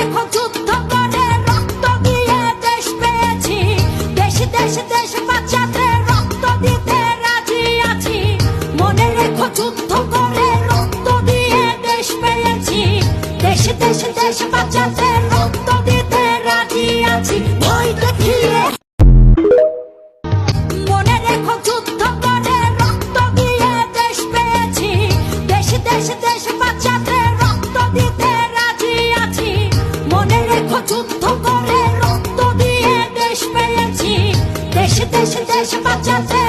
রেখো যুদ্ধ করে রক্ত দিয়ে দেশ পেয়েছি, দেশ দেশ দেশ বাঁচাতে রক্ত দিতে রাজি আছি। মনে রেখো যুদ্ধ করে রক্ত দিয়ে দেশ পেয়েছি, দেশ দেশ দেশ বাঁচাতে রক্ত দিতে রাজি আছি। ভয় দেখিয়ে মনে রেখো যুদ্ধ করে রক্ত দিয়ে দেশ পেয়েছি, দেশ দেশ দেশ বাঁচাতে রক্ত দিতে রাজি আছি। মনে রেখো যুদ্ধ করে রক্ত দিয়ে দেশ পেয়েছি, দেশ দেশ দেশ বাঁচাতে